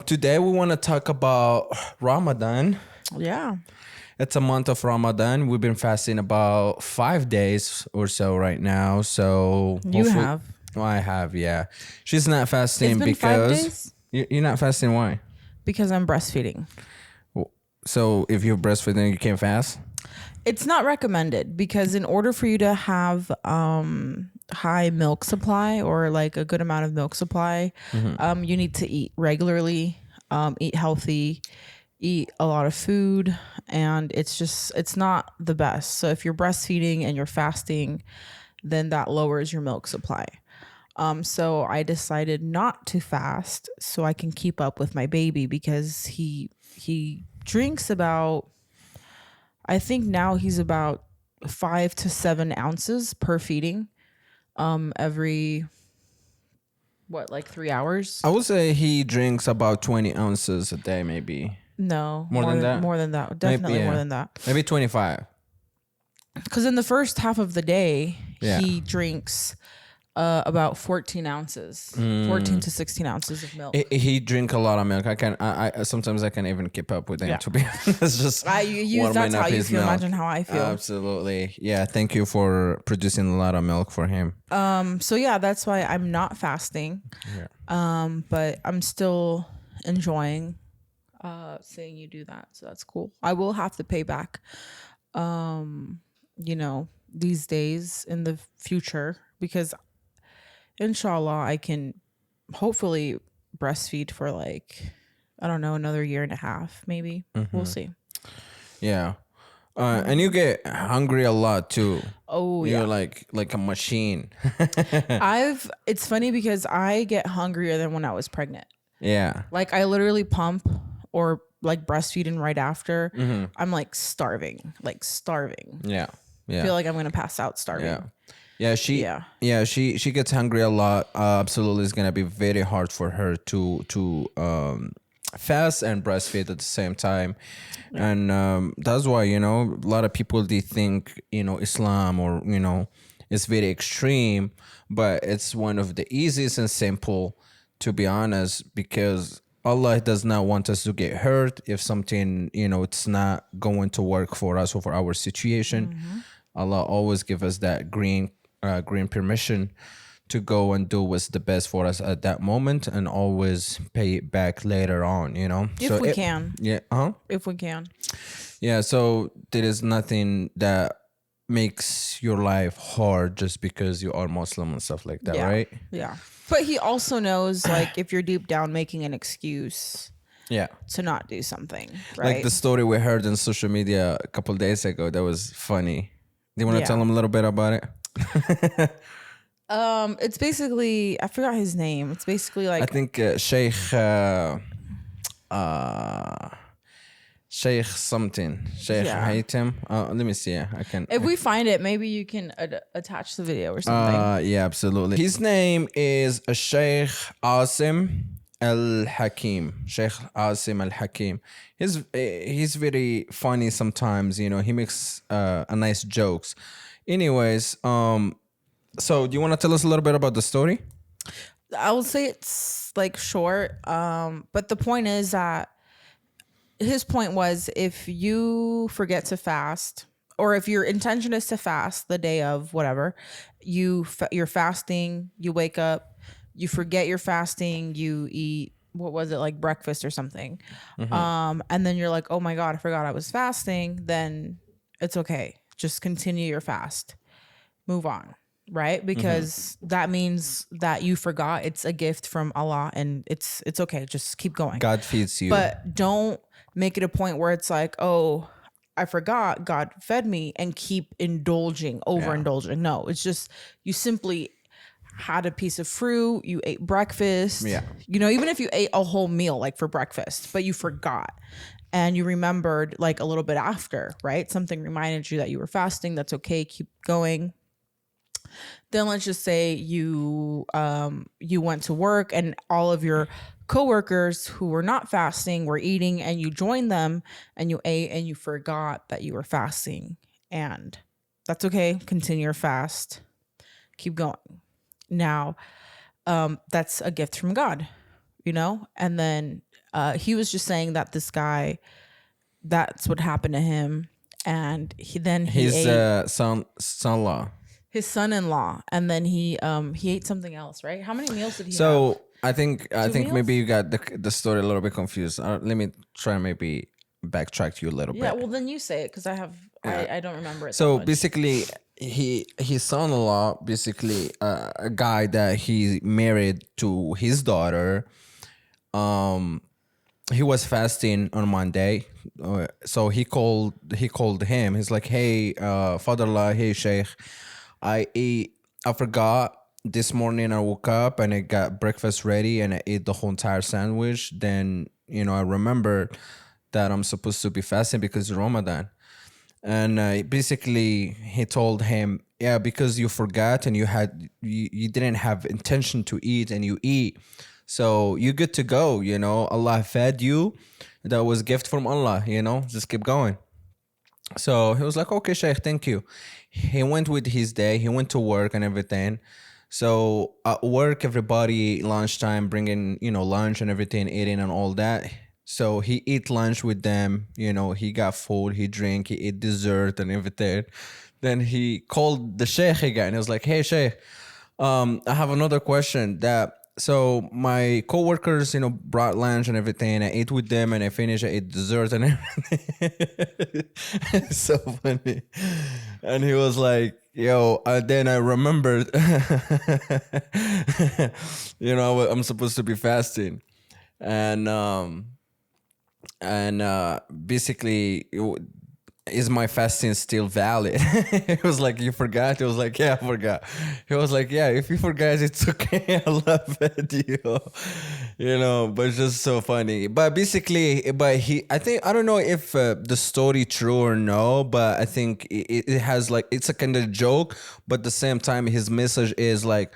Today we want to talk about Ramadan. Yeah. It's a month of Ramadan. We've been fasting about 5 days or so right now. So You have. Well, I have, yeah. She's not fasting It's been 5 because days? You're not fasting. Why? Because I'm breastfeeding. So if you're breastfeeding, you can't fast. It's not recommended because in order for you to have high milk supply or like a good amount of milk supply, you need to eat regularly, eat healthy, eat a lot of food, and it's not the best. So if you're breastfeeding and you're fasting, then that lowers your milk supply. So I decided not to fast so I can keep up with my baby because he drinks about, I think now he's about 5 to 7 ounces per feeding, every like 3 hours. I would say he drinks about 20 ounces a day, maybe. No, More than that? More than that. Definitely Maybe, yeah. more than that. Maybe 25. Because in the first half of the day, Yeah. he drinks about 14 ounces, 14 to 16 ounces of milk. He drink a lot of milk. I sometimes I can't even keep up with him. Yeah. To be honest, just That's how you feel. Imagine how I feel. Absolutely, yeah. Thank you for producing a lot of milk for him. So yeah, that's why I'm not fasting. Yeah. But I'm still enjoying seeing you do that. So that's cool. I will have to pay back, these days in the future because inshallah I can hopefully breastfeed for like, I don't know, another year and a half, maybe. We'll see. Yeah. And you get hungry a lot too. Oh, You're yeah. like a machine. It's funny because I get hungrier than when I was pregnant. Yeah. Like I literally pump or like breastfeeding right after. I'm like starving. Yeah. Yeah. I feel like I'm gonna pass out starving. Yeah. She gets hungry a lot. Absolutely, it's gonna be very hard for her to fast and breastfeed at the same time. And that's why, a lot of people, they think, Islam or, it's very extreme, but it's one of the easiest and simple, to be honest, because Allah does not want us to get hurt if something, it's not going to work for us or for our situation. Allah always give us that green permission to go and do what's the best for us at that moment and always pay it back later on, If we can. Yeah. If we can. Yeah. So there is nothing that makes your life hard just because you are Muslim and stuff like that, Yeah. right? Yeah. But he also knows like if you're deep down making an excuse Yeah. to not do something, right? Like the story we heard on social media a couple of days ago, that was funny. Do you want to Yeah. tell them a little bit about it? It's basically, I forgot his name. It's basically like I think Sheikh something. Sheikh Yeah. Haytham. Let me see. I can. if we find it, maybe you can attach the video or something. Yeah, absolutely. His name is Sheikh Asim Al Hakim. Sheikh Asim Al Hakim. He's very funny sometimes. He makes a nice jokes. Anyways, so do you want to tell us a little bit about the story? I will say it's like short. But the point is that his point was if you forget to fast, or if your intention is to fast the day of whatever, you're fasting, you wake up, you forget you're fasting, you eat, what was it, like breakfast or something. And then you're like, oh my God, I forgot I was fasting. Then it's okay. Just continue your fast. Move on. Right? Because that means that you forgot. It's a gift from Allah and it's okay. Just keep going. God feeds you. But don't make it a point where it's like, oh, I forgot, God fed me, and keep overindulging. No, it's just you simply had a piece of fruit, you ate breakfast. Yeah. Even if you ate a whole meal like for breakfast, but you forgot and you remembered like a little bit after, right? Something reminded you that you were fasting. That's okay. Keep going. Then let's just say you went to work and all of your coworkers who were not fasting were eating and you joined them and you ate and you forgot that you were fasting, and that's okay. Continue your fast. Keep going. Now, that's a gift from God, and then He was just saying that this guy, that's what happened to him, and he His ate son-in-law. his son-in-law, and then he ate something else, right? How many meals did he have? So I think meals? maybe you got the story a little bit confused. Let me try and maybe backtrack you a little Yeah, bit. well then you say it because I don't remember it. So that much. basically, his son-in-law, basically a guy that he married to his daughter. He was fasting on Monday, so he called him. He's like, "Hey, father-in-law, hey Sheikh, I forgot this morning. I woke up and I got breakfast ready and I ate the whole entire sandwich. Then I remembered that I'm supposed to be fasting because it's Ramadan." And basically he told him, yeah, because you forgot and you didn't have intention to eat and you eat, so you're good to go. Allah fed you. That was gift from Allah. Just keep going. So he was like, okay, Sheikh, thank you. He went with his day. He went to work and everything. So at work, everybody lunchtime bringing lunch and everything, eating and all that. So he eat lunch with them. He got food, he drank, he ate dessert and everything. Then he called the Sheikh again. He was like, hey Sheikh, I have another question. So my coworkers, brought lunch and everything. I ate with them and I finished. I ate dessert and everything. It's so funny. And he was like, yo, then I remembered, I'm supposed to be fasting. And basically, is my fasting still valid? It was like, you forgot? It was like, yeah, I forgot. He was like, yeah, if you forgot, it's okay. I love it, but it's just so funny. But basically, I don't know if the story true or no, but I think it has like, it's a kind of joke, but at the same time, his message is like,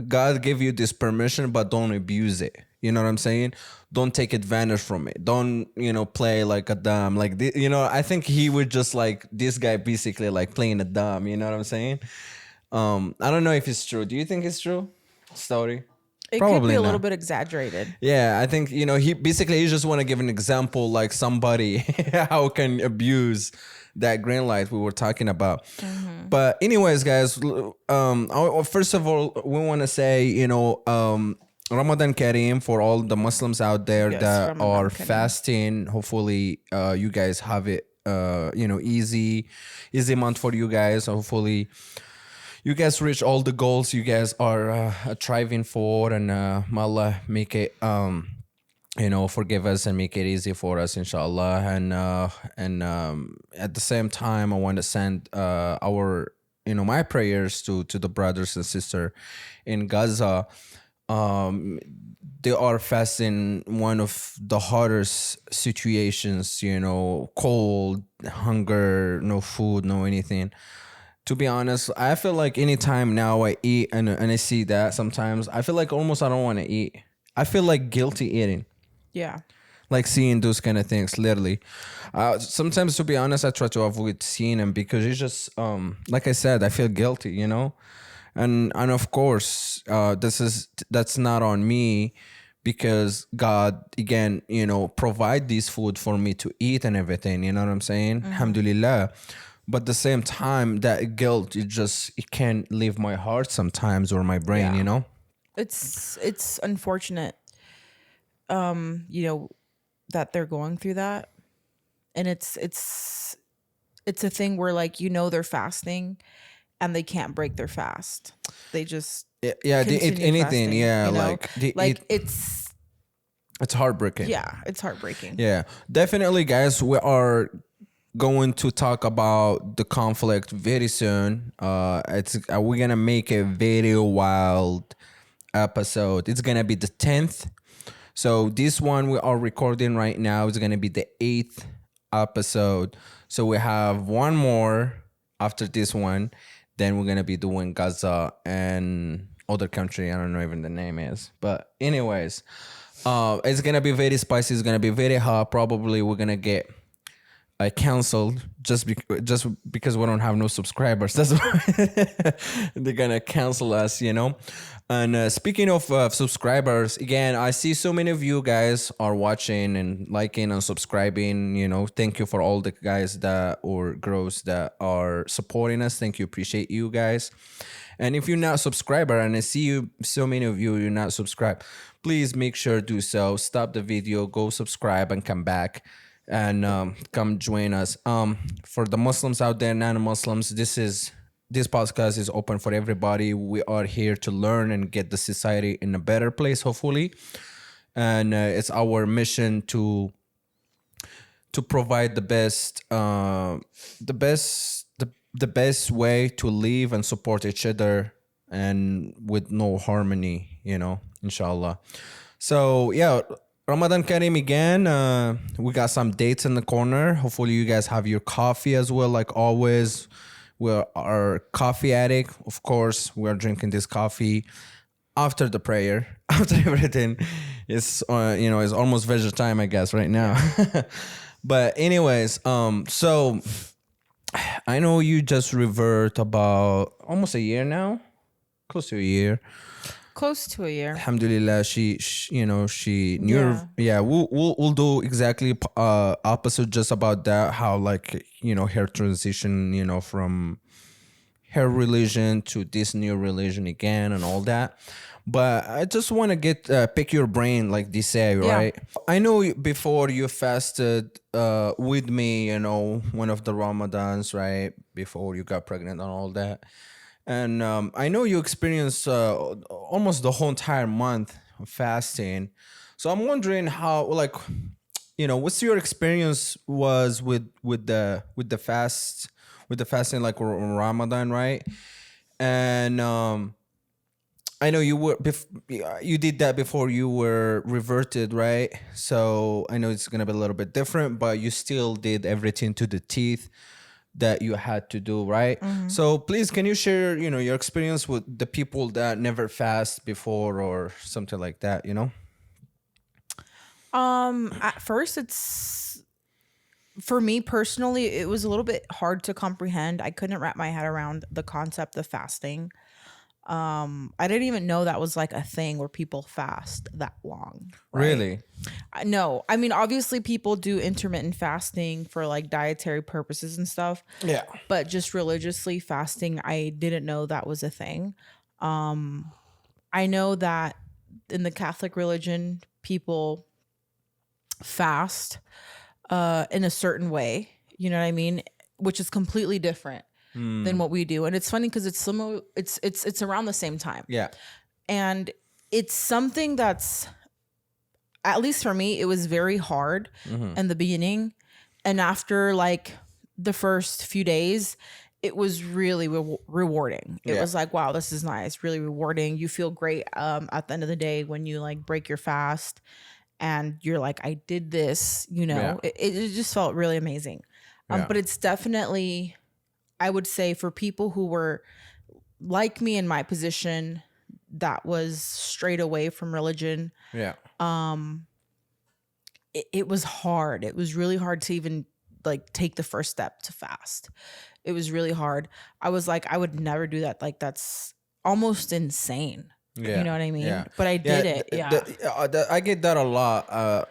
God gave you this permission, but don't abuse it. You know what I'm saying? Don't take advantage from it. Don't, play like a dumb. Like, I think he would just like, this guy basically like playing a dumb. You know what I'm saying? I don't know if it's true. Do you think it's true? Story? It could be a little bit exaggerated. Yeah, I think, he just want to give an example, like somebody how can abuse that green light we were talking about. Mm-hmm. But anyways, guys, first of all, we want to say, Ramadan Kareem for all the Muslims out there that Ramadan are Kareem. Fasting. Hopefully, you guys have it, easy month for you guys. Hopefully, you guys reach all the goals you guys are striving for, and Allah make it, forgive us and make it easy for us, inshallah. And at the same time, I want to send our, my prayers to the brothers and sisters in Gaza. They are facing one of the hardest situations, cold, hunger, no food, no anything. To be honest, I feel like anytime now I eat and I see that, sometimes I feel like almost I don't want to eat. I feel like guilty eating. Yeah. Like seeing those kind of things, literally. Sometimes, to be honest, I try to avoid seeing them because it's just, like I said, I feel guilty, And of course, that's not on me, because God, again, provide this food for me to eat and everything. You know what I'm saying? Mm-hmm. Alhamdulillah. But at the same time, that guilt, it can't leave my heart sometimes, or my brain, yeah. It's unfortunate, that they're going through that. And it's a thing where, like, they're fasting and they can't break their fast. They just they eat anything. Fasting, like it's heartbreaking. Yeah, it's heartbreaking. Yeah, definitely, guys. We are going to talk about the conflict very soon. We're gonna make a very wild episode. It's gonna be the 10th. So this one we are recording right now is gonna be the 8th episode. So we have one more after this one. Then we're gonna be doing Gaza and other country. I don't know even the name is. But anyways, it's gonna be very spicy. It's gonna be very hot. Probably we're gonna get I canceled just because we don't have no subscribers. That's why they're gonna cancel us, you know. And speaking of subscribers, again, I see so many of you guys are watching and liking and subscribing. You know, thank you for all the guys that or girls that are supporting us. Thank you, appreciate you guys. And if you're not a subscriber, and I see you, so many of you're not subscribed, please make sure to do so. Stop the video, go subscribe, and come back and come join us. For the Muslims out there, non-Muslims, this podcast is open for everybody. We are here to learn and get the society in a better place, hopefully. And it's our mission to provide the best way to live and support each other and with no harmony, you know, inshallah. So yeah, Ramadan Kareem again. We got some dates in the corner. Hopefully you guys have your coffee as well, like always. We are coffee addict. Of course, we are drinking this coffee after the prayer, after everything. It's it's almost Veggie time, I guess, right now. But anyways, so I know you just revert about almost a year now, close to a year. Close to a year. Alhamdulillah, she knew. Yeah, we'll do exactly opposite just about that. How like her transition, from her religion to this new religion again and all that. But I just want to pick your brain, like they say, right? Yeah. I know before you fasted with me, one of the Ramadans, right? Before you got pregnant and all that. And I know you experienced almost the whole entire month of fasting. So I'm wondering how, like, what's your experience was with the fasting, like on Ramadan, right? And I know you did that before you were reverted, right? So I know it's gonna be a little bit different, but you still did everything to the teeth that you had to do, right? Mm-hmm. So please, can you share, your experience with the people that never fast before or something like that, At first, it's, for me personally, it was a little bit hard to comprehend. I couldn't wrap my head around the concept of fasting. I didn't even know that was like a thing where people fast that long. Right? Really? No. I mean, obviously people do intermittent fasting for like dietary purposes and stuff. Yeah. But just religiously fasting, I didn't know that was a thing. I know that in the Catholic religion, people fast in a certain way, you know what I mean? Which is completely different than what we do. And it's funny because it's similar, it's around the same time. Yeah. And it's something that's, at least for me, it was very hard in the beginning. And after like the first few days, it was really rewarding. It was like, wow, this is nice, really rewarding. You feel great at the end of the day when you like break your fast and you're like, I did this, it just felt really amazing. But it's definitely, I would say, for people who were like me in my position, that was straight away from religion. Yeah. It was hard. It was really hard to even like take the first step to fast. It was really hard. I was like, I would never do that. Like, that's almost insane. Yeah. You know what I mean? Yeah. But I did it. I get that a lot.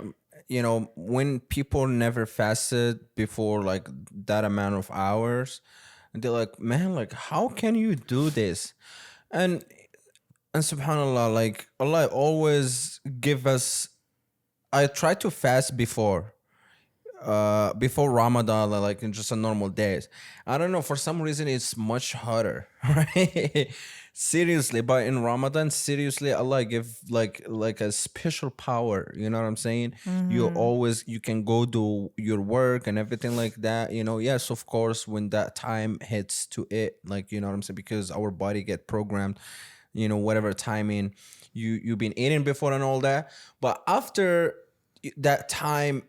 When people never fasted before like that amount of hours, and they're like, man, like, how can you do this? And subhanAllah, like Allah always give us, I try to fast before Ramadan, like in just a normal days. I don't know, for some reason it's much harder, right? Seriously, but in Ramadan, seriously, Allah give like a special power. You know what I'm saying? Mm-hmm. You can go do your work and everything like that. Yes, of course, when that time hits to it, like, you know what I'm saying, because our body get programmed. Whatever timing you've been eating before and all that. But after that time,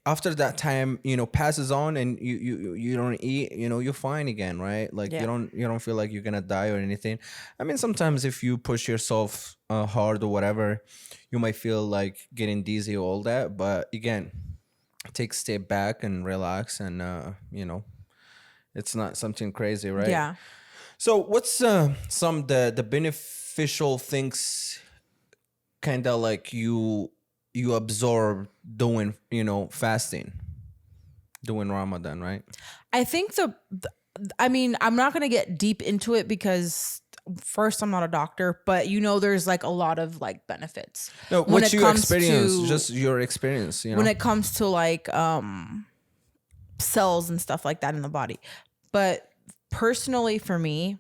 after that time, passes on and you don't eat, you're fine again, right? Like you don't feel like you're gonna die or anything. I mean, sometimes if you push yourself hard or whatever, you might feel like getting dizzy or all that. But again, take a step back and relax, and it's not something crazy, right? Yeah. So what's some the beneficial things kind of like you absorb doing fasting, doing Ramadan, right? I think I mean, I'm not going to get deep into it because first, I'm not a doctor, but there's like a lot of like benefits No, when what's it your comes experience? to Just your experience, when it comes to like cells and stuff like that in the body. But personally for me,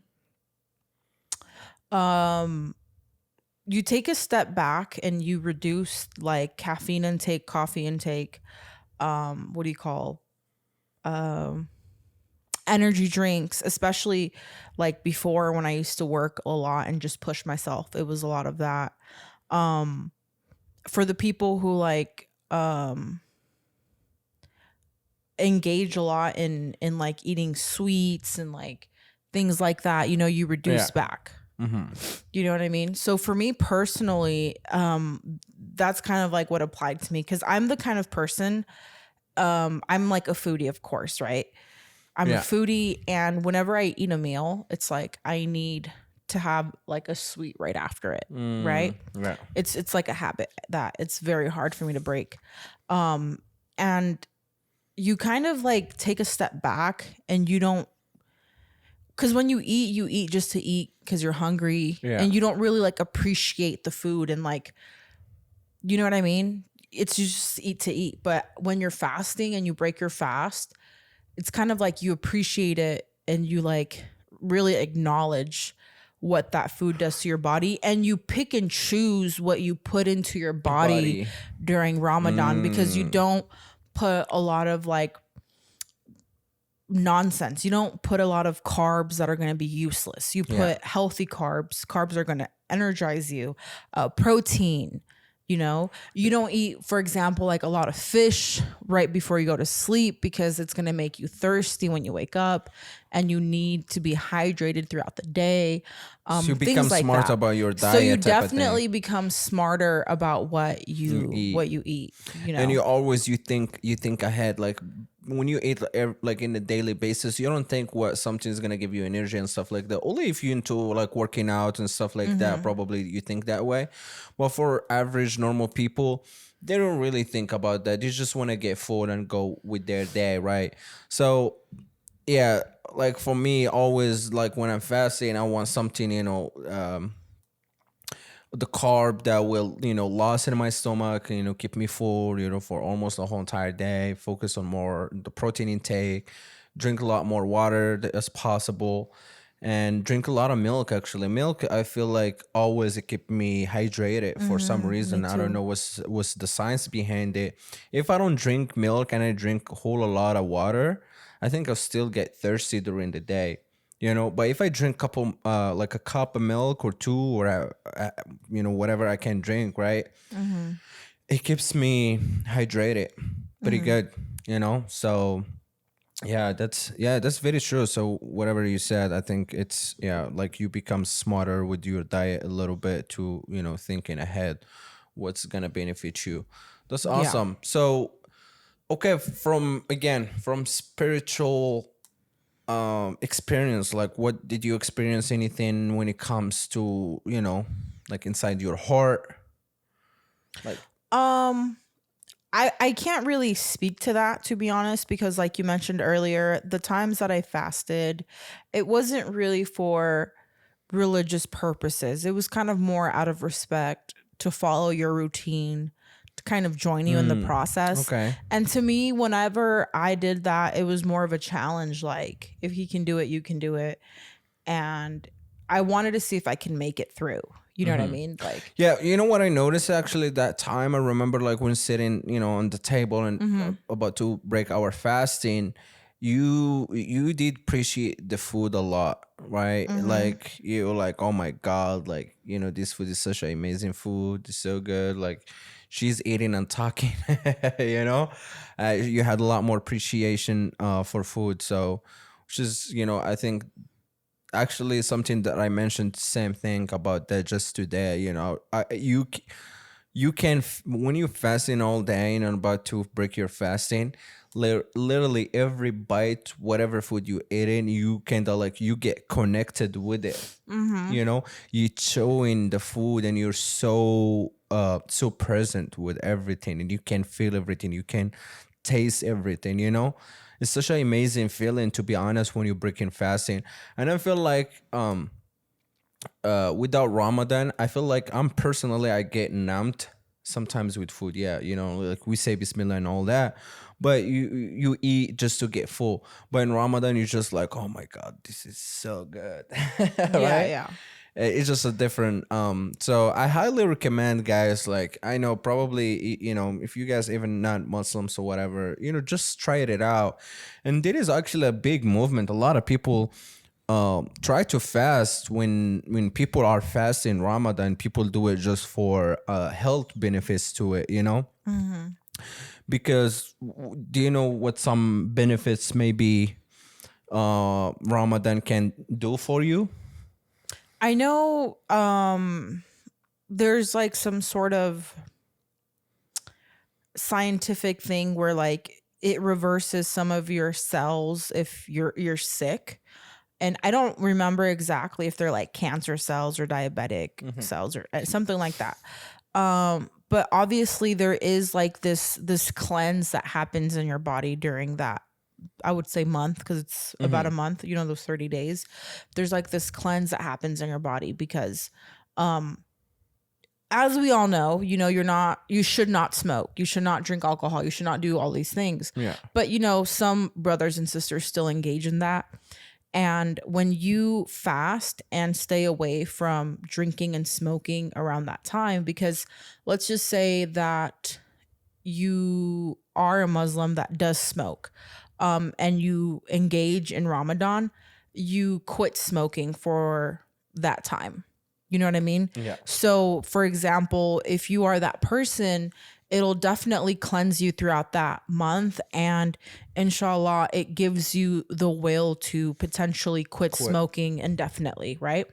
you take a step back and you reduce like caffeine intake, coffee intake, what do you call energy drinks, especially like before when I used to work a lot and just push myself. It was a lot of that. For the people who like engage a lot in like eating sweets and like things like that, you reduce Yeah. back. You know what I mean? So for me personally, that's kind of like what applied to me because I'm the kind of person, I'm like a foodie, of course, right? I'm a Yeah. foodie, and whenever I eat a meal, it's like I need to have like a sweet right after it, right? Yeah. It's like a habit that it's very hard for me to break. And you kind of like take a step back and you don't, because when you eat just to eat because you're hungry, Yeah. and you don't really like appreciate the food and like, you know what I mean? It's you just eat to eat. But when you're fasting and you break your fast, it's kind of like you appreciate it and you like really acknowledge what that food does to your body, and you pick and choose what you put into your body Body. during Ramadan because you don't put a lot of like nonsense. You don't put a lot of carbs that are going to be useless. You put healthy carbs. Carbs are going to energize you. Protein. You don't eat, for example, like a lot of fish right before you go to sleep because it's going to make you thirsty when you wake up, and you need to be hydrated throughout the day. So you become Things like smart that. about your So you diet type of thing. definitely become smarter about what you eat. And you think ahead, like when you eat like in a daily basis, you don't think what something's gonna give you energy and stuff like that. Only if you into like working out and stuff like that, probably you think that way. But for average normal people, they don't really think about that. They just want to get food and go with their day, right? So yeah, like for me, always like when I'm fasting, I want something, the carb that will last in my stomach, keep me full, for almost the whole entire day. Focus on more the protein intake, drink a lot more water as possible, and drink a lot of milk. Actually, milk, I feel like always it keep me hydrated for some reason. I don't know what's the science behind it. If I don't drink milk and I drink a whole lot of water, I think I'll still get thirsty during the day. But if I drink couple like a cup of milk or two, or whatever I can drink, right, it keeps me hydrated pretty good. So that's very true. So whatever you said, I think it's like you become smarter with your diet a little bit to thinking ahead what's gonna benefit you. That's awesome. So okay, from spiritual experience, like what did you experience anything when it comes to like inside your heart, like I can't really speak to that, to be honest, because like you mentioned earlier, the times that I fasted, it wasn't really for religious purposes. It was kind of more out of respect to follow your routine, to kind of join you in the process. okay. And to me, whenever I did that, it was more of a challenge. Like, if he can do it, you can do it. And I wanted to see if I can make it through. You know what I mean? Like, Yeah, you know what I noticed actually that time? I remember like when sitting, on the table and about to break our fasting, you did appreciate the food a lot, right? Like you were like, oh my God, like, this food is such an amazing food. It's so good. Like she's eating and talking, you had a lot more appreciation for food. So, which is, I think actually something that I mentioned same thing about that just today. you can when you're fasting all day and about to break your fasting, literally every bite, whatever food you eat in, you kind of like you get connected with it. You know, you chewing the food and you're so present with everything, and you can feel everything, you can taste everything, you know. It's such an amazing feeling, to be honest, when you're breaking fasting. And I feel like without Ramadan, I feel like I get numbed sometimes with food. Yeah, you know, like we say Bismillah and all that, but you eat just to get full. But in Ramadan, you're just like, oh my God, this is so good, Yeah, right? yeah. It's just a different. So I highly recommend, guys. Like I know probably you know, if you guys even not Muslims or whatever, you know, just try it out. And there is actually a big movement. A lot of people try to fast when people are fasting Ramadan. People do it just for health benefits to it, you know. Because do you know what some benefits maybe Ramadan can do for you? I know there's like some sort of scientific thing where like it reverses some of your cells if you're sick. And I don't remember exactly if they're like cancer cells or diabetic cells or something like that. But obviously there is like this cleanse that happens in your body during that, I would say, month, because it's about a month, you know, those 30 days. There's like this cleanse that happens in your body because as we all know, you know, you should not smoke, you should not drink alcohol, you should not do all these things. Yeah. But you know, some brothers and sisters still engage in that. And when you fast and stay away from drinking and smoking around that time, because let's just say that you are a Muslim that does smoke, and you engage in Ramadan, you quit smoking for that time. You know what I mean? Yeah. So, for example, if you are that person, it'll definitely cleanse you throughout that month. And inshallah, it gives you the will to potentially quit smoking indefinitely, right?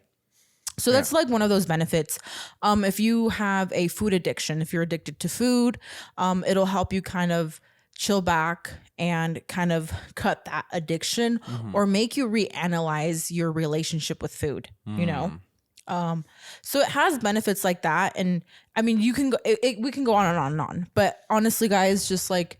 So that's like one of those benefits. If you have a food addiction, if you're addicted to food, it'll help you kind of chill back and kind of cut that addiction or make you reanalyze your relationship with food, you know? So it has benefits like that. And I mean, you can go, we can go on and on and on, but honestly, guys, just like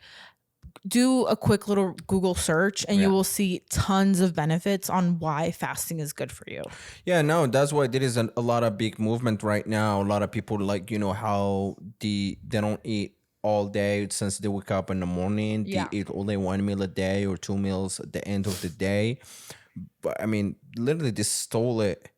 do a quick little Google search and you will see tons of benefits on why fasting is good for you. Yeah, no, that's why there is a lot of big movement right now. A lot of people, like, you know, how they don't eat all day since they wake up in the morning. Yeah. They eat only 1 meal a day or 2 meals at the end of the day. But I mean, literally, they stole it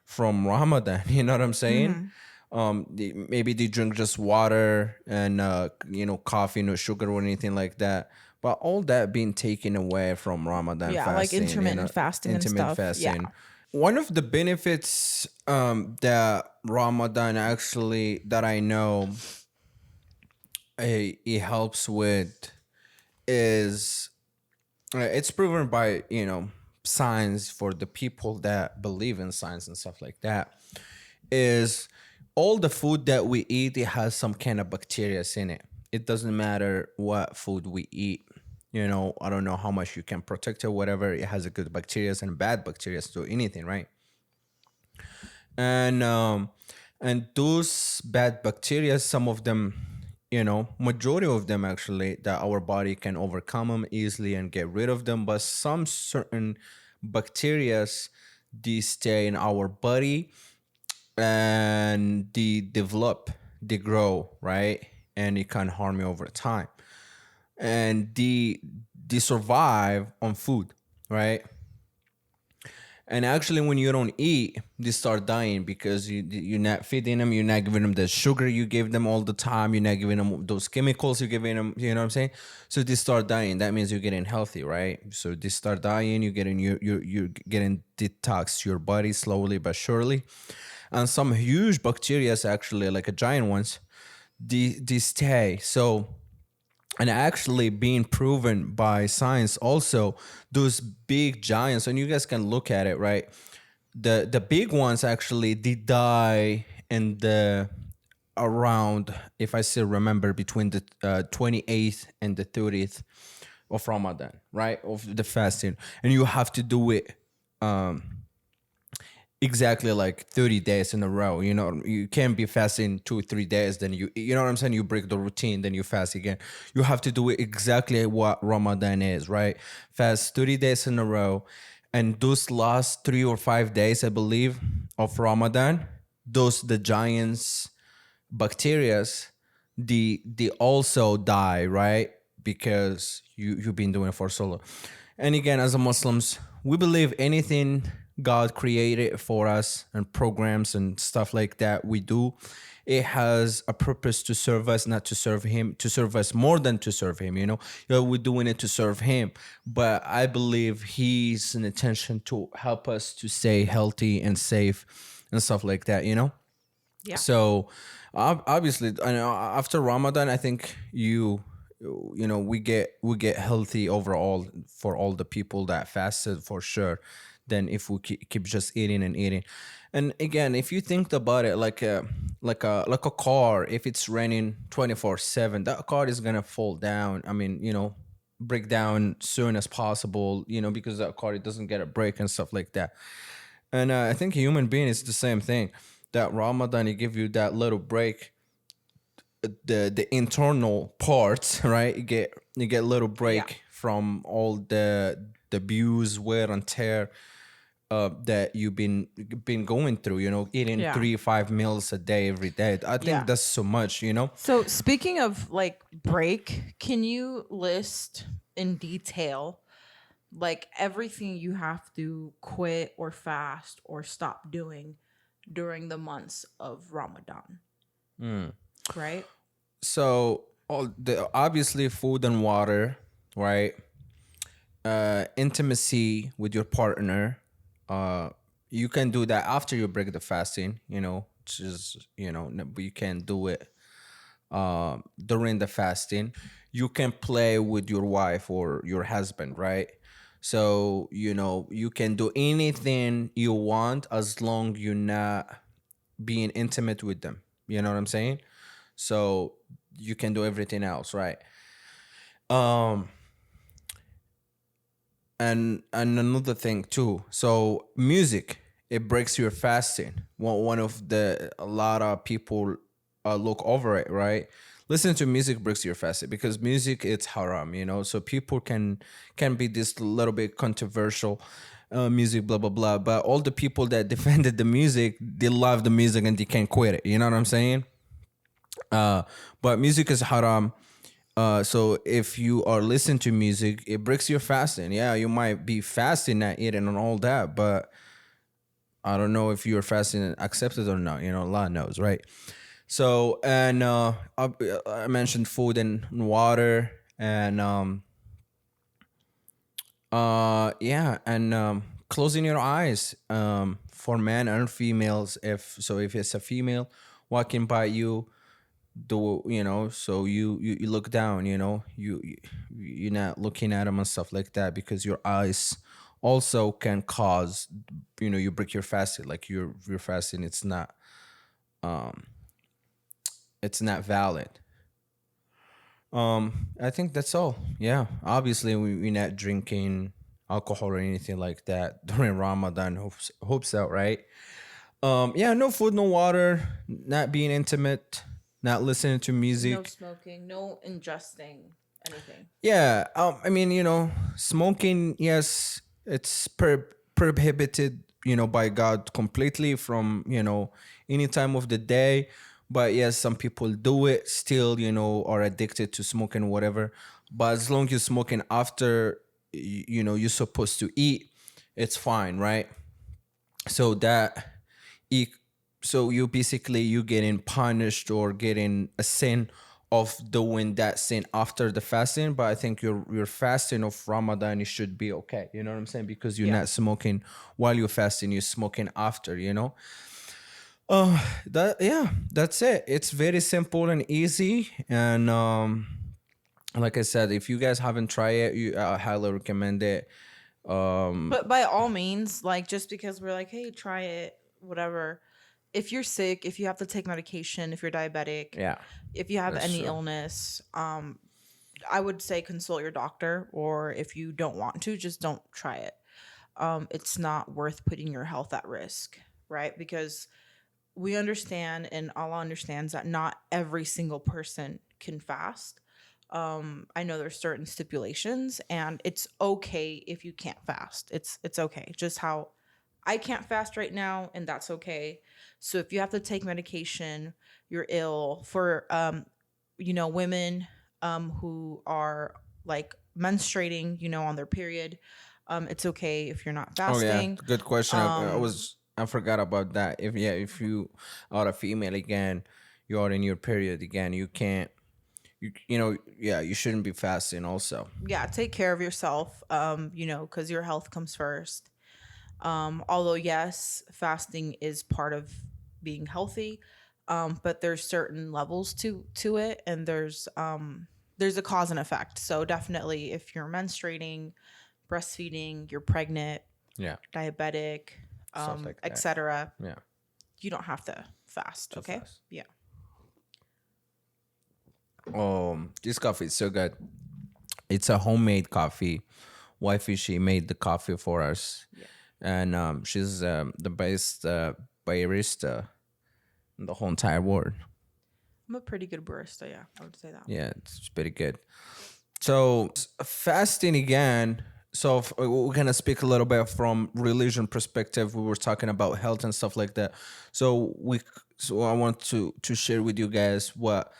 from Ramadan. You know what I'm saying? Maybe they drink just water and you know, coffee, no sugar or anything like that. But all that being taken away from Ramadan Yeah, fasting, like intermittent you know, fasting and intermittent stuff. fasting. Yeah. One of the benefits that Ramadan actually that I know it helps with is it's proven by, you know, science, for the people that believe in science and stuff like that, is all the food that we eat, it has some kind of bacteria in it. It doesn't matter what food we eat. You know, I don't know how much you can protect it, whatever. It has a good bacteria and bad bacteria to anything, right? And those bad bacteria, some of them, you know, majority of them actually, that our body can overcome them easily and get rid of them. But some certain bacterias, they stay in our body and they develop, they grow, right? And it can harm you over time. And they survive on food, right? And actually, when you don't eat, they start dying because you're not feeding them. You're not giving them the sugar you give them all the time. You're not giving them those chemicals you're giving them. You know what I'm saying? So they start dying. That means you're getting healthy, right? So they start dying. You're getting you're getting detox your body slowly but surely. And some huge bacteria, actually, like a giant ones, they stay. So, and actually being proven by science also, those big giants, and you guys can look at it, right? The big ones actually, they die in the around, if I still remember, between the 28th and the 30th of Ramadan, right? Of the fasting. And you have to do it exactly like 30 days in a row. You know, you can't be fasting 2 3 days, then you know what I'm saying, you break the routine, then you fast again. You have to do it exactly what Ramadan is, right? Fast 30 days in a row, and those last 3 or 5 days, I believe, of Ramadan, those the giants bacterias, they also die, right? Because you've been doing it for so long. And again, as a Muslims, we believe anything God created for us and programs and stuff like that we do, it has a purpose to serve us, not to serve him, to serve us more than to serve him. We're doing it to serve him, but I believe he's an intention to help us to stay healthy and safe and stuff like that. Yeah. So obviously, I know after Ramadan, I think we get healthy overall for all the people that fasted for sure. Than if we keep just eating and eating. And again, if you think about it, like a car, if it's raining 24/7, that car is gonna fall down. I mean, break down soon as possible. Because that car, it doesn't get a break and stuff like that. And I think a human being is the same thing. That Ramadan, it give you that little break, the internal parts, right? You get a little break from all the abuse, wear and tear that you've been going through. Eating Yeah. 3 5 meals a day every day. I think Yeah. that's so much. So speaking of like break, can you list in detail like everything you have to quit or fast or stop doing during the months of Ramadan? Right? So obviously food and water, right? Intimacy with your partner. You can do that after you break the fasting. Just but you can do it during the fasting. You can play with your wife or your husband, right? So you can do anything you want as long you're not being intimate with them. You know what I'm saying? So you can do everything else, right? And another thing too. So music, it breaks your fasting. One of the a lot of people look over it, right? Listen to music breaks your fasting because music, it's haram. So people can be this little bit controversial. Music, blah blah blah. But all the people that defended the music, they love the music and they can't quit it. You know what I'm saying? But music is haram. So if you are listening to music, it breaks your fasting. Yeah, you might be fasting, not eating and all that, but I don't know if you're fasting accepted or not. Allah knows, right? So, and I mentioned food and water, and yeah, and closing your eyes for men and females. If it's a female walking by you, so you look down, you're not looking at them and stuff like that, because your eyes also can cause, you break your fasting, like your fasting, it's not valid. I think that's all. Yeah, obviously we're not drinking alcohol or anything like that during Ramadan. Hopes out, right? Yeah, no food, no water, not being intimate, not listening to No music. smoking, no ingesting anything. Yeah, I mean, smoking, yes, it's prohibited, by God completely from, any time of the day. But yes, some people do it still, are addicted to smoking, whatever. But as long as you're smoking after, you're supposed to eat, it's fine, right? So that e- so you getting punished or getting a sin of doing that sin after the fasting. But I think your fasting of Ramadan, it should be okay, you know what I'm saying, because you're Yeah. not smoking while you're fasting, you're smoking after. That's it. It's very simple and easy. And like I said, if you guys haven't tried it, I highly recommend it. But by all means, like just because we're like, hey, try it, whatever, if you're sick, if you have to take medication, if you're diabetic, Yeah, if you have that's any true. illness, I would say consult your doctor, or if you don't want to, just don't try it. It's not worth putting your health at risk, right? Because we understand, and Allah understands, that not every single person can fast. I know there's certain stipulations, and it's okay if you can't fast. It's okay. Just how I can't fast right now, and that's okay. So if you have to take medication, you're ill. For women who are like menstruating, on their period, it's okay if you're not Oh yeah, fasting. good question. I forgot about that. If you are a female again, you are in your period again. You can't. You shouldn't be fasting. Also, Yeah, take care of yourself, because your health comes first. Although, yes, fasting is part of being healthy, but there's certain levels to it, and there's a cause and effect. So definitely, if you're menstruating, breastfeeding, you're pregnant, yeah, diabetic, stuff like that. etc., Yeah, you don't have to fast. too Okay? fast. Yeah. This coffee is so good. It's a homemade coffee. Wifey, she made the coffee for us, Yeah. and she's the best barista in the whole entire world. I'm a pretty good barista. Yeah, I would say that. Yeah, it's pretty good. So fasting again. So we're gonna speak a little bit from religion perspective. We were talking about health and stuff like that. So I want to share with you guys what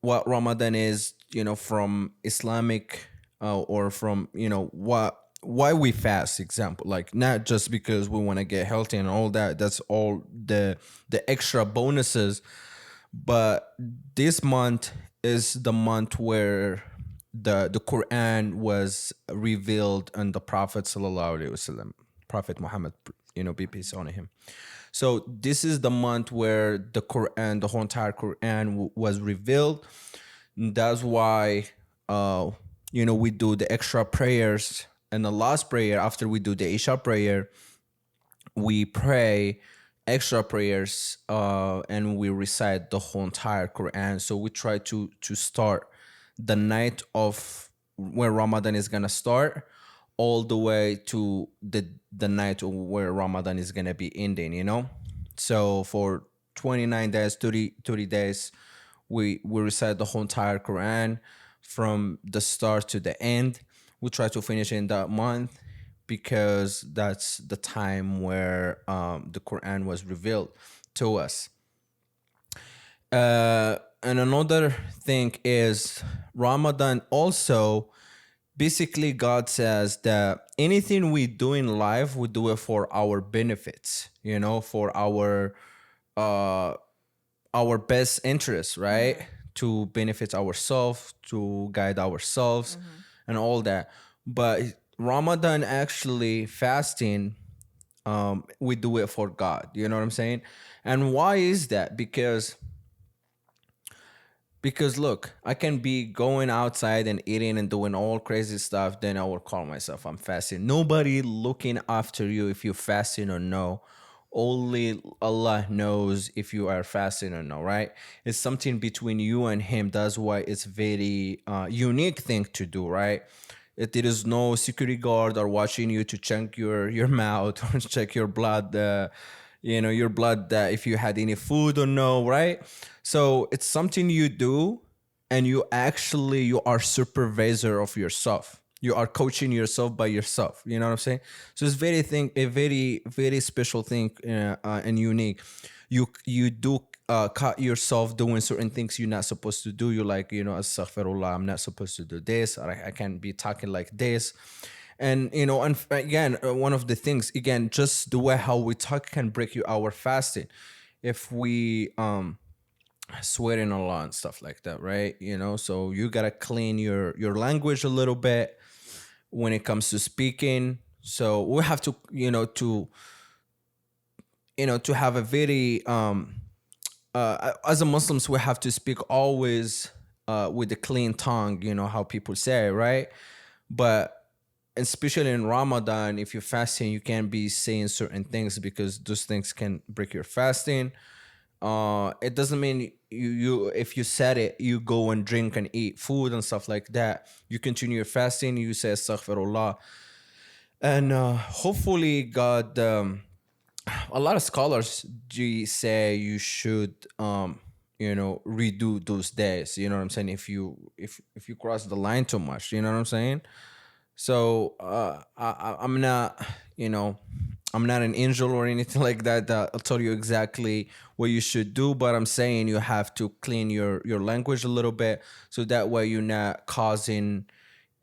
Ramadan is. From Islamic or from why we fast. Example, like not just because we want to get healthy and all that. That's all the extra bonuses. But this month is the month where the Quran was revealed and the Prophet sallallahu alaihi wasallam, Prophet Muhammad, be peace on him. So this is the month where the Quran, the whole entire Quran was revealed. And that's why we do the extra prayers, and the last prayer after we do the Isha prayer, we pray extra prayers and we recite the whole entire Quran. So we try to start the night of where Ramadan is gonna start all the way to the night where Ramadan is gonna be ending. So for 29 days, 30 days, we recite the whole entire Quran from the start to the end. We try to finish in that month because that's the time where the Quran was revealed to us. And another thing is Ramadan also, basically God says that anything we do in life, we do it for our benefits, for our best interests, right? To benefit ourselves, to guide ourselves, and all that. But Ramadan, actually fasting, we do it for God. You know what I'm saying? And why is that? Because look, I can be going outside and eating and doing all crazy stuff, then I will call myself I'm fasting. Nobody looking after you if you're fasting or no. Only Allah knows if you are fasting or no, right? It's something between you and Him. That's why it's very unique thing to do, right? There is no security guard or watching you to check your mouth or check your blood, your blood, if you had any food or no, right? So it's something you do, and you are supervisor of yourself. You are coaching yourself by yourself. You know what I'm saying? So it's a very very special thing and unique. You do cut yourself doing certain things you're not supposed to do. You're like, astaghfirullah, I'm not supposed to do this, or I can't be talking like this. And and again, one of the things, again, just the way how we talk can break our fasting. If we swearing a lot and stuff like that, right? So you gotta clean your language a little bit when it comes to speaking. So we have to to have a very as a Muslims, we have to speak always with a clean tongue. How people say, right? But especially in Ramadan, if you're fasting, you can't be saying certain things because those things can break your fasting. It doesn't mean you if you said it, you go and drink and eat food and stuff like that. You continue your fasting, you say astaghfirullah, and hopefully God. A lot of scholars do say you should redo those days. You know what I'm saying? If you cross the line too much, you know what I'm saying? So I'm not, I'm not an angel or anything like that. That I'll tell you exactly what you should do, but I'm saying you have to clean your language a little bit, so that way you're not causing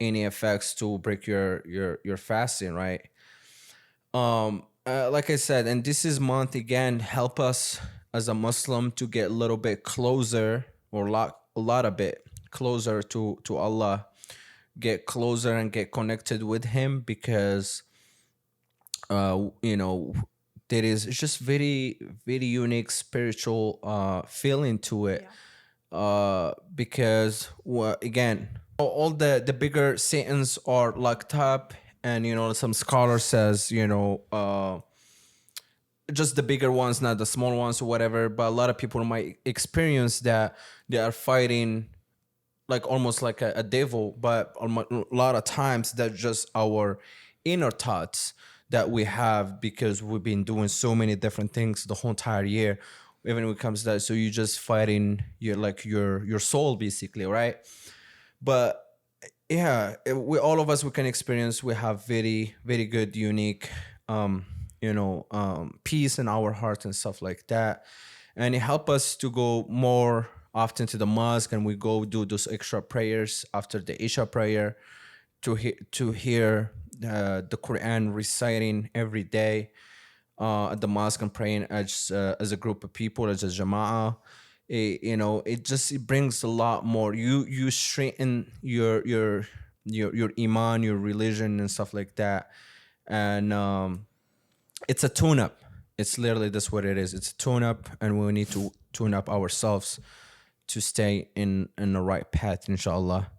any effects to break your fasting, right? Like I said, and this is month again, help us as a Muslim to get a little bit closer, or a lot a bit closer to Allah, get closer and get connected with Him, because there is just very very unique spiritual feeling to it. Because again, all the bigger Satans are locked up, and some scholar says, just the bigger ones, not the small ones or whatever, but a lot of people might experience that they are fighting like almost like a devil, but a lot of times that's just our inner thoughts that we have, because we've been doing so many different things the whole entire year, even when it comes to that. So you're just fighting your soul basically, right? But yeah, we, all of us, we can experience, we have very very good unique peace in our heart and stuff like that. And it help us to go more often to the mosque, and we go do those extra prayers after the Isha prayer, to hear the Quran reciting every day at the mosque, and praying as a group of people, as a jama'ah. It brings a lot more. You straighten your iman, your religion and stuff like that. And it's a tune up. It's literally that's what it is. It's a tune up, and we need to tune up ourselves to stay in the right path, inshallah.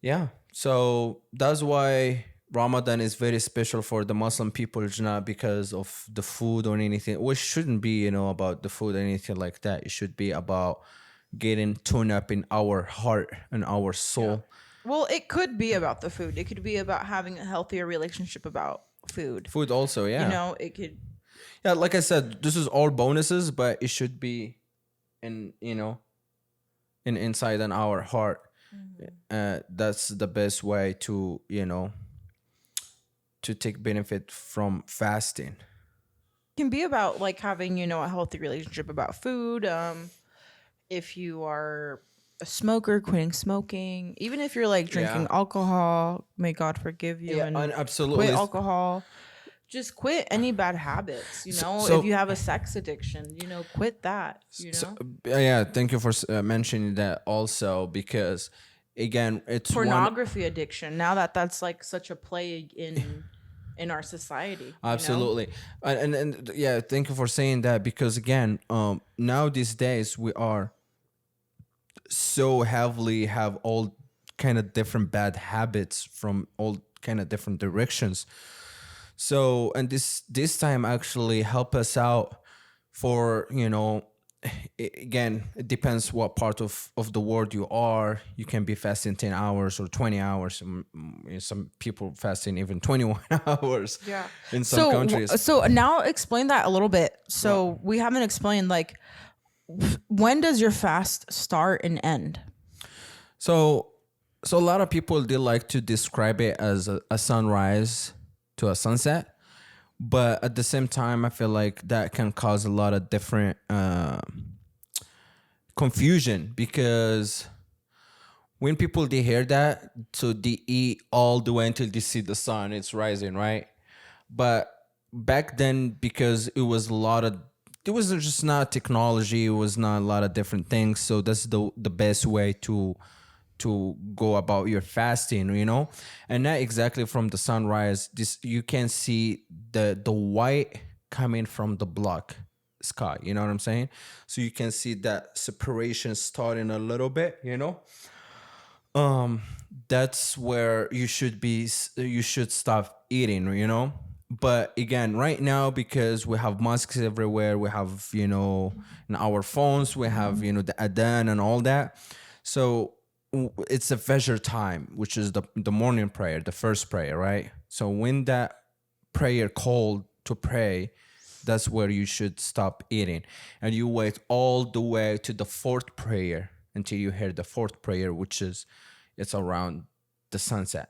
Yeah. So that's why Ramadan is very special for the Muslim people. It's not because of the food or anything. Which shouldn't be, about the food or anything like that. It should be about getting tuned up in our heart and our soul. Well, it could be about the food. It could be about having a healthier relationship about food. Food also, yeah. It could. Yeah, like I said, this is all bonuses, but it should be in inside in our heart. That's the best way to to take benefit from fasting. Can be about like having a healthy relationship about food. If you are a smoker, quitting smoking. Even if you're like drinking alcohol, may God forgive you, and absolutely quit alcohol. Just quit any bad habits. So if you have a sex addiction, quit that. Yeah, thank you for mentioning that also, because again, it's pornography addiction. Now that's like such a plague in our society. Absolutely. And yeah, thank you for saying that, because again, now these days we are so heavily have all kind of different bad habits from all kind of different directions. So, and this time actually help us out for, again, it depends what part of the world you are. You can be fasting 10 hours or 20 hours. Some people fasting even 21 hours in some countries. So now explain that a little bit. So we haven't explained, like, when does your fast start and end? So a lot of people, they like to describe it as a sunrise to a sunset, but at the same time, I feel like that can cause a lot of different confusion, because when people, they hear that, so they eat all the way until they see the sun, it's rising, right? But back then, because it was just not technology, it was not a lot of different things, so that's the best way to go about your fasting, and not exactly from the sunrise. This, you can see the white coming from the black sky, you know what I'm saying? So you can see that separation starting a little bit, um that's where you should stop eating, but again, right now, because we have mosques everywhere, we have, in our phones, we have, the adhan and all that. So it's a fajr time, which is the morning prayer, the first prayer, right? So when that prayer called to pray, that's where you should stop eating, and you wait all the way to the fourth prayer until you hear the fourth prayer, which is it's around the sunset.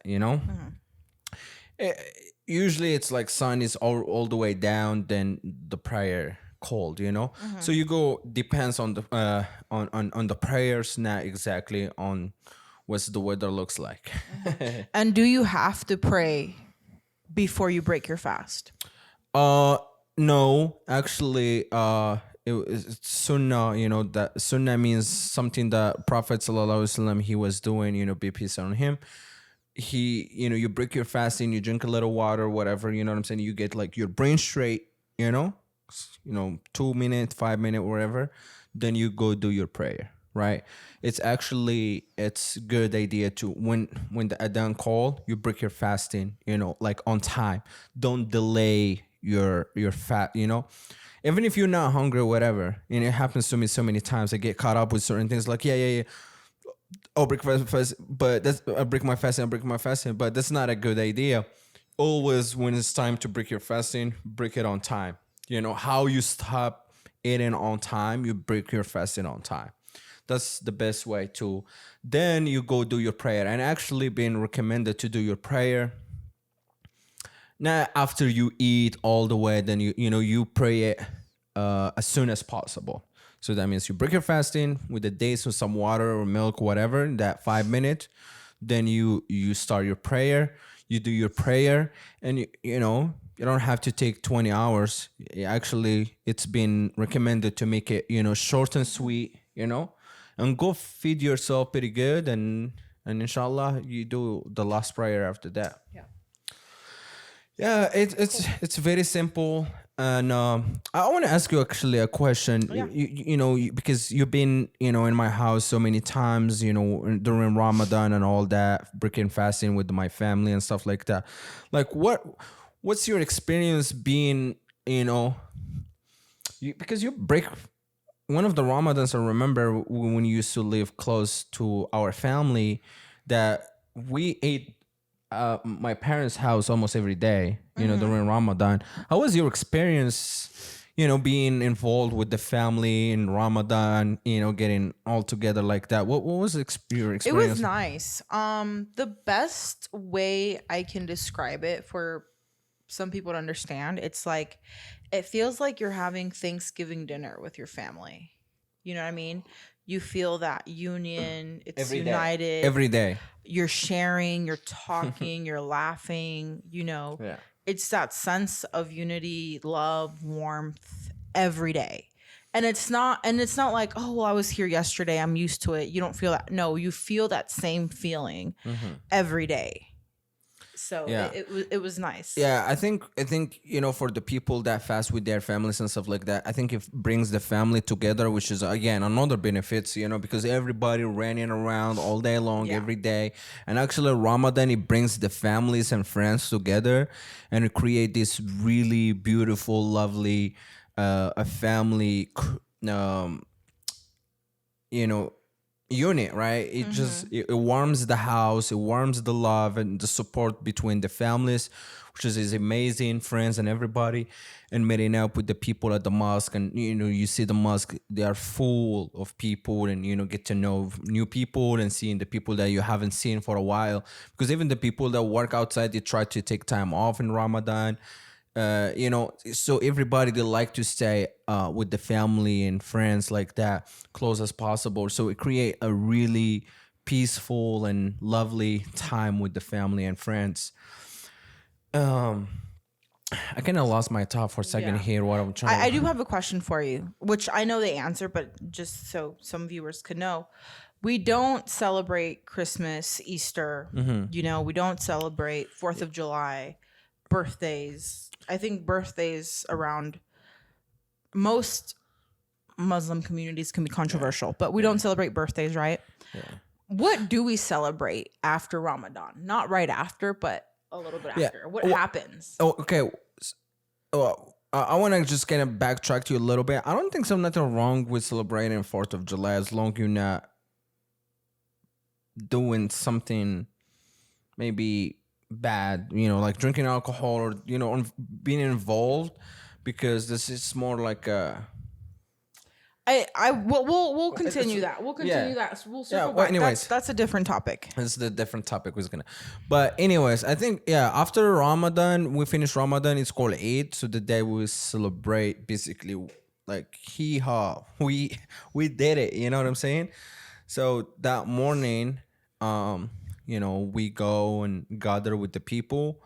Eh, Usually it's like sun is all the way down, then the prayer called. So you go, depends on the on the prayers, not exactly on what's the weather looks like. And do you have to pray before you break your fast? Uh, no, actually, it's sunnah. That sunnah means something that Prophet sallallahu alaihi wasallam he was doing. Be peace on him. You break your fasting, you drink a little water, whatever. You know what I'm saying? You get like your brain straight. 2 minutes, 5 minutes, whatever. Then you go do your prayer. Right? It's good idea to when the adhan call, you break your fasting. Like on time. Don't delay your fat. Even if you're not hungry or whatever. And it happens to me so many times. I get caught up with certain things like yeah. Oh, break fast, but I break my fasting, but that's not a good idea. Always, when it's time to break your fasting, break it on time. How you stop eating on time, you break your fasting on time. That's the best way to. Then you go do your prayer, and actually being recommended to do your prayer. Not after you eat all the way, then you pray it as soon as possible. So that means you break your fasting with the dates with some water or milk, whatever, that 5 minutes. Then you start your prayer. You do your prayer, and you don't have to take 20 hours. Actually, it's been recommended to make it short and sweet. And go feed yourself pretty good, and inshallah you do the last prayer after that. Yeah, it's very simple, and I want to ask you actually a question. Yeah. Because you've been in my house so many times, during Ramadan and all that, breaking fasting with my family and stuff like that. Like, what's your experience being, because you break one of the Ramadans. I remember when you used to live close to our family, that we ate my parents' house almost every day, during Ramadan. How was your experience, being involved with the family in Ramadan, getting all together like that? What was your experience? It was nice. The best way I can describe it for some people to understand, it's like, it feels like you're having Thanksgiving dinner with your family. You know what I mean? You feel that union. It's Every day. united. Every day. You're sharing, you're talking, you're laughing, Yeah. It's that sense of unity, love, warmth every day. And it's not like, oh, well, I was here yesterday, I'm used to it. You don't feel that. No, you feel that same feeling every day. So Yeah. it was nice. Yeah, I think for the people that fast with their families and stuff like that, I think it brings the family together, which is again another benefits, because everybody running around all day long, Yeah. every day. And actually Ramadan, it brings the families and friends together, and it create this really beautiful, lovely a family unit, right? It just it warms the house, it warms the love and the support between the families, which is amazing. Friends and everybody, and meeting up with the people at the mosque, and you see the mosque, they are full of people, and get to know new people and seeing the people that you haven't seen for a while, because even the people that work outside, they try to take time off in Ramadan. So everybody, they like to stay with the family and friends like that, close as possible, so it create a really peaceful and lovely time with the family and friends. I kind of lost my thought for a second here, what I'm trying I do have a question for you, which I know the answer, but just so some viewers could know. We don't celebrate Christmas, Easter, we don't celebrate 4th of July, birthdays. I think birthdays around most Muslim communities can be controversial, but we don't celebrate birthdays, right? what do we celebrate after Ramadan? Not right after, but a little bit Yeah. after. What happens? Oh, okay. I want to just kind of backtrack to you a little bit. I don't think there's nothing wrong with celebrating 4th of July as long as you're not doing something maybe bad, like drinking alcohol or, being involved, because this is more like a... We'll continue that. We'll continue that. So we'll circle back. Anyways, that's a different topic. It's the different topic was gonna. But anyways, I think after Ramadan, we finish Ramadan. It's called Eid, so the day we celebrate basically like hee haw. We did it. You know what I'm saying? So that morning, we go and gather with the people,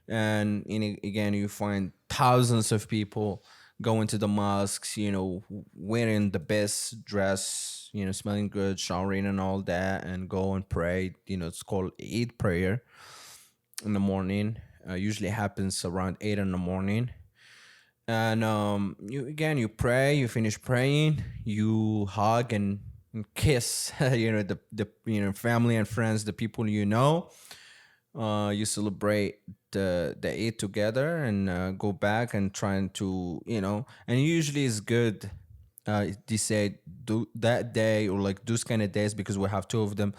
and again you find thousands of people going to the mosques, wearing the best dress, smelling good, showering and all that, and go and pray. It's called Eid prayer in the morning. Usually happens around 8 in the morning. And you pray, you finish praying, you hug and kiss, the family and friends, the people you celebrate the Eid together, and go back and trying to, and usually it's good. They say do that day or like those kind of days, because we have two of them,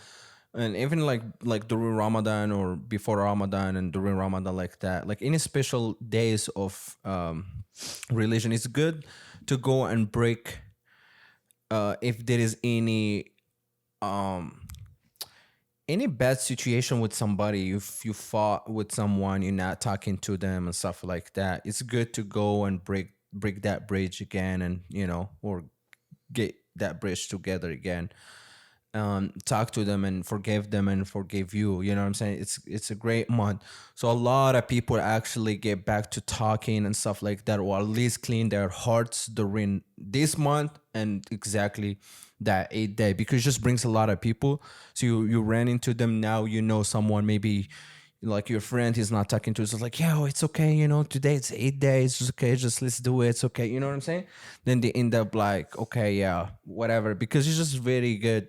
and even like during Ramadan or before Ramadan and during Ramadan, like that, like any special days of religion, it's good to go and break if there is any bad situation with somebody. If you fought with someone, you're not talking to them and stuff like that, it's good to go and break that bridge again, and or get that bridge together again. Talk to them and forgive them and forgive you. You know what I'm saying? It's a great month. So a lot of people actually get back to talking and stuff like that, or at least clean their hearts during this month and exactly that 8th day, because it just brings a lot of people. So you ran into them now, someone maybe like your friend is not talking to us, it's like, yeah, it's okay, today it's 8 days, it's okay, just let's do it, it's okay, you know what I'm saying? Then they end up like, okay, yeah, whatever, because it's just very good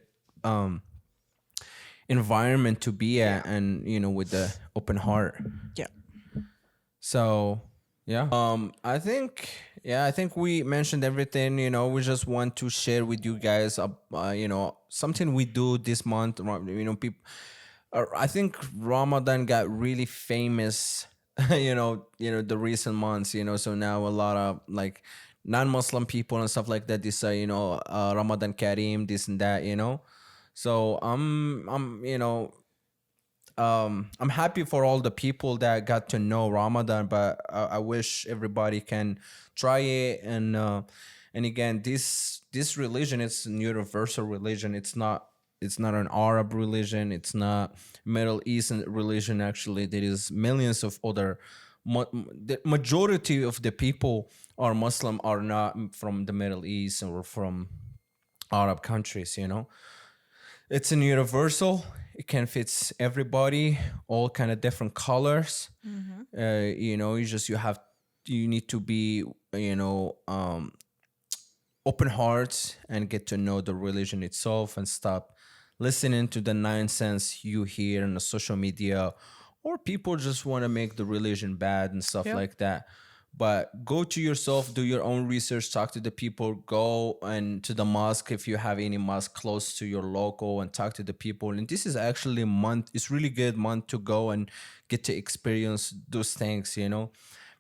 environment to be at, and with the open heart. Yeah. So I think we mentioned everything. We just want to share with you guys something we do this month. People, I think Ramadan got really famous the recent months, so now a lot of like non-Muslim people and stuff like that, they say Ramadan Kareem, this and that. So I'm happy for all the people that got to know Ramadan, but I wish everybody can try it. And again, this religion, it's a universal religion. It's not an Arab religion. It's not Middle Eastern religion. Actually, there is millions of other. The majority of the people are Muslim, are not from the Middle East or from Arab countries. It's an universal. It can fit everybody, all kind of different colors. You need to be, open hearts and get to know the religion itself, and stop listening to the nonsense you hear on the social media, or people just want to make the religion bad and stuff like that. But go to yourself, do your own research, talk to the people, go and to the mosque if you have any mosque close to your local, and talk to the people. And this is actually a month, it's really good month to go and get to experience those things,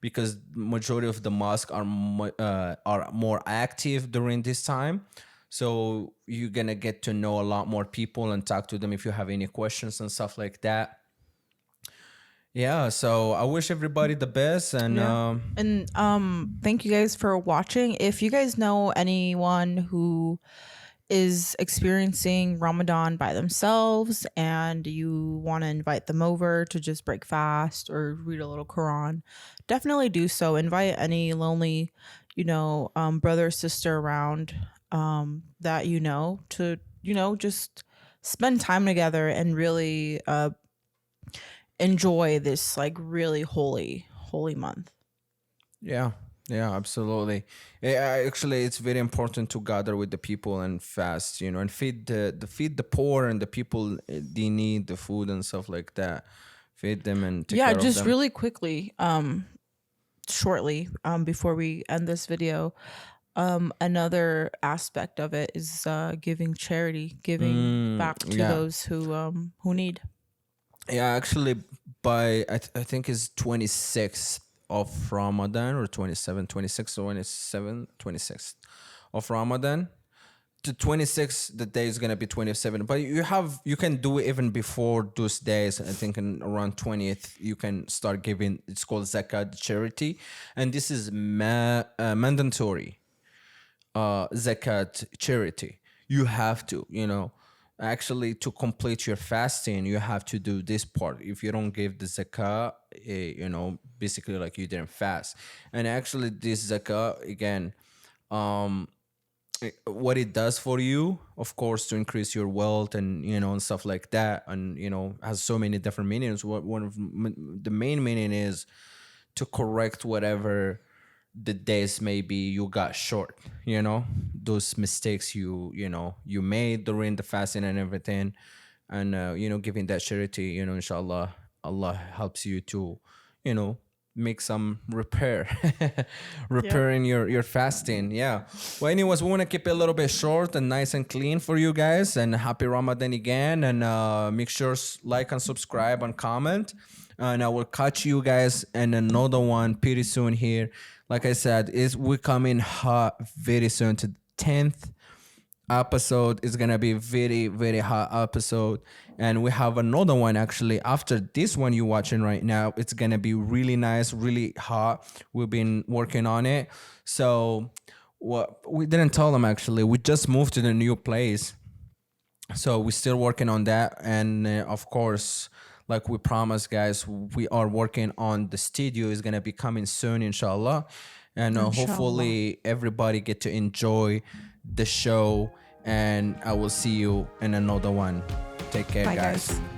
because majority of the mosques are more active during this time. So you're gonna get to know a lot more people and talk to them if you have any questions and stuff like that. Yeah, so I wish everybody the best, and thank you guys for watching. If you guys know anyone who is experiencing Ramadan by themselves and you want to invite them over to just break fast or read a little Quran, definitely do so. Invite any lonely, brother or sister around that to just spend time together and really enjoy this like really holy month. Yeah. Yeah, absolutely. Yeah, actually, it's very important to gather with the people and fast, and feed the poor and the people they need the food and stuff like that. Feed them and take Yeah, care of just them. really quickly, shortly, before we end this video, another aspect of it is giving charity, giving back to Yeah, those who need. yeah. Actually, by I think it's 26th of Ramadan or 27, 26 or 27, 26th of Ramadan. To 26 the day is gonna be 27, but you can do it even before those days. I think in around 20th you can start giving. It's called zakat charity, and this is mandatory zakat charity. You have to, actually, to complete your fasting, you have to do this part. If you don't give the zakah, basically like you didn't fast. And actually this zakah again, what it does for you, of course, to increase your wealth and and stuff like that, and has so many different meanings. One of the main meaning is to correct whatever the days maybe you got short, those mistakes you made during the fasting and everything. And giving that charity, inshallah, Allah helps you to make some repair Yep. repairing your fasting. Yeah. Well, anyways, we want to keep it a little bit short and nice and clean for you guys, and happy Ramadan again. And make sure like and subscribe and comment, and I will catch you guys in another one pretty soon here. Like I said, we're coming hot very soon to 10th episode. Is gonna be very, very hot episode, and we have another one actually after this one you're watching right now. It's gonna be really nice, really hot. We've been working on it. So what we didn't tell them, actually, we just moved to the new place, so we're still working on that. And of course, like we promised, guys, we are working on the studio. Is gonna be coming soon, inshallah. And Inshallah. hopefully everybody get to enjoy the show. And I will see you in another one. Take care, Bye, guys. guys.